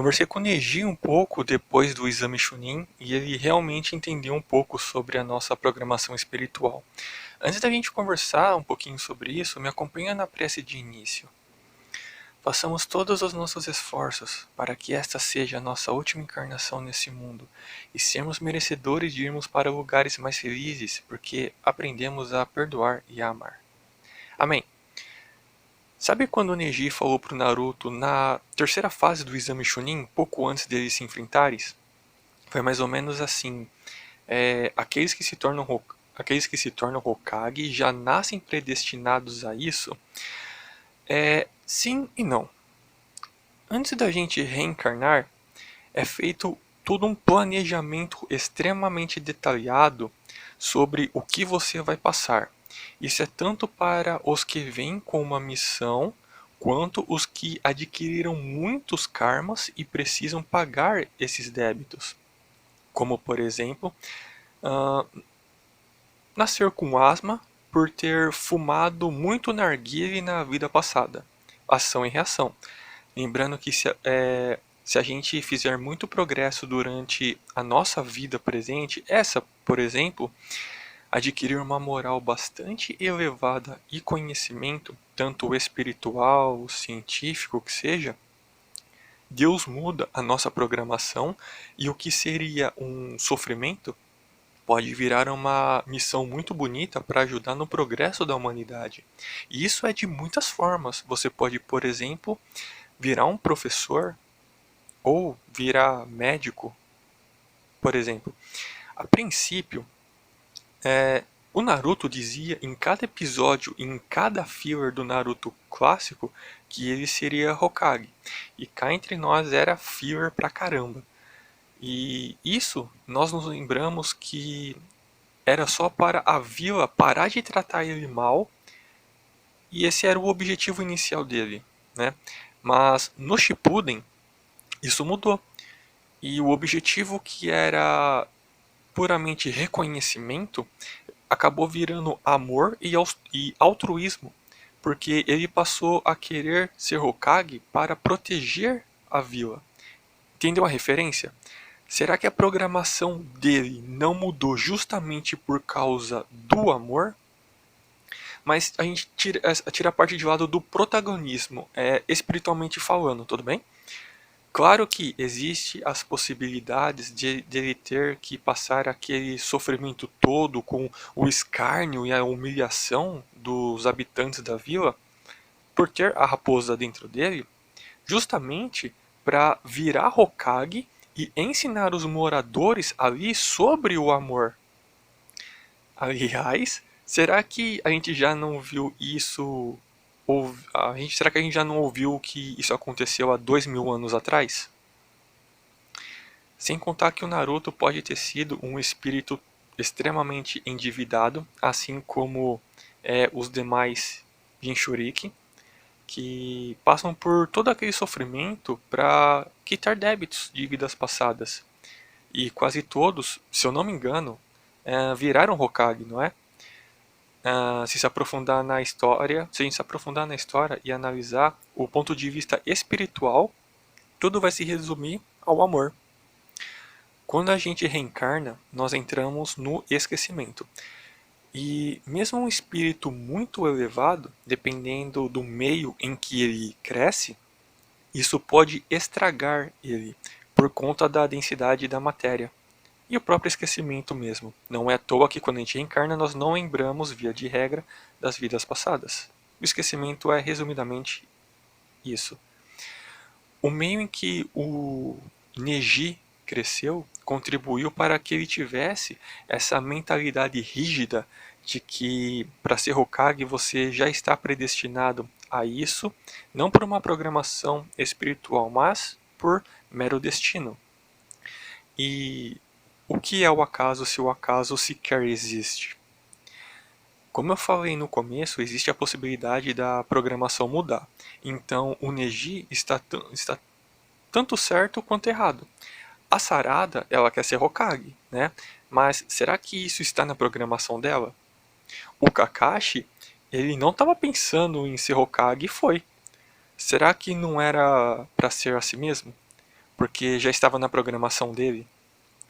Conversei com o Neji um pouco depois do exame Chunin e ele realmente entendeu um pouco sobre a nossa programação espiritual. Antes da gente conversar um pouquinho sobre isso, me acompanha na prece de início. Façamos todos os nossos esforços para que esta seja a nossa última encarnação nesse mundo e sermos merecedores de irmos para lugares mais felizes, porque aprendemos a perdoar e a amar. Amém. Sabe quando o Neji falou pro Naruto na terceira fase do exame Chunin, pouco antes deles se enfrentarem? Foi mais ou menos assim. Aqueles que se tornam Hokage já nascem predestinados a isso? Sim e não. Antes da gente reencarnar, é feito todo um planejamento extremamente detalhado sobre o que você vai passar. Isso é tanto para os que vêm com uma missão, quanto os que adquiriram muitos karmas e precisam pagar esses débitos. Como, por exemplo, ah, nascer com asma por ter fumado muito narguilé na vida passada. Ação e reação. Lembrando que se a gente fizer muito progresso durante a nossa vida presente, essa, por exemplo, adquirir uma moral bastante elevada e conhecimento, tanto espiritual, científico que seja, Deus muda a nossa programação e o que seria um sofrimento pode virar uma missão muito bonita para ajudar no progresso da humanidade. E isso é de muitas formas. Você pode, por exemplo, virar um professor ou virar médico, por exemplo. A princípio, o Naruto dizia em cada episódio, em cada filler do Naruto clássico, que ele seria Hokage. E cá entre nós era filler pra caramba. E isso nós nos lembramos que era só para a vila parar de tratar ele mal, e esse era o objetivo inicial dele, né? Mas no Shippuden isso mudou. E o objetivo que era puramente reconhecimento acabou virando amor e altruísmo, porque ele passou a querer ser Hokage para proteger a vila. Entendeu a referência? Será que a programação dele não mudou justamente por causa do amor? Mas a gente tira a parte de lado do protagonismo, espiritualmente falando, tudo bem? Claro que existe as possibilidades de ele ter que passar aquele sofrimento todo com o escárnio e a humilhação dos habitantes da vila por ter a raposa dentro dele, justamente para virar Hokage e ensinar os moradores ali sobre o amor. Aliás, será que a gente já não viu isso? Será que a gente já não ouviu que isso aconteceu há 2000 anos atrás? Sem contar que o Naruto pode ter sido um espírito extremamente endividado, assim como os demais Jinchuriki, que passam por todo aquele sofrimento para quitar débitos de vidas passadas. E quase todos, se eu não me engano, viraram Hokage, não é? Se aprofundar na história, se a gente se aprofundar na história e analisar o ponto de vista espiritual, tudo vai se resumir ao amor. Quando a gente reencarna, nós entramos no esquecimento. E mesmo um espírito muito elevado, dependendo do meio em que ele cresce, isso pode estragar ele por conta da densidade da matéria. E o próprio esquecimento mesmo. Não é à toa que quando a gente reencarna, nós não lembramos, via de regra, das vidas passadas. O esquecimento é, resumidamente, isso. O meio em que o Neji cresceu contribuiu para que ele tivesse essa mentalidade rígida de que para ser Hokage você já está predestinado a isso, não por uma programação espiritual, mas por mero destino. E o que é o acaso se o acaso sequer existe? Como eu falei no começo, existe a possibilidade da programação mudar. Então o Neji está tanto certo quanto errado. A Sarada, ela quer ser Hokage, né? Mas será que isso está na programação dela? O Kakashi, ele não estava pensando em ser Hokage e foi. Será que não era para ser assim mesmo? porque já estava na programação dele.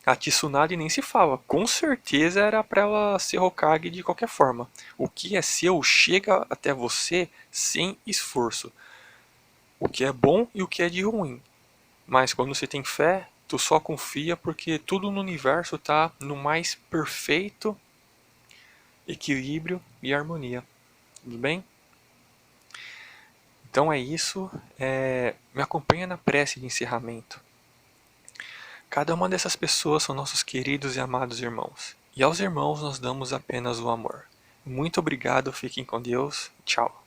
A Tsunade nem se fala, com certeza era para ela ser Hokage de qualquer forma. O que é seu chega até você sem esforço. O que é bom e o que é de ruim. Mas quando você tem fé, tu só confia porque tudo no universo está no mais perfeito equilíbrio e harmonia. Tudo bem? Então é isso. Me acompanha na prece de encerramento. Cada uma dessas pessoas são nossos queridos e amados irmãos. E aos irmãos nós damos apenas o amor. Muito obrigado, fiquem com Deus. Tchau.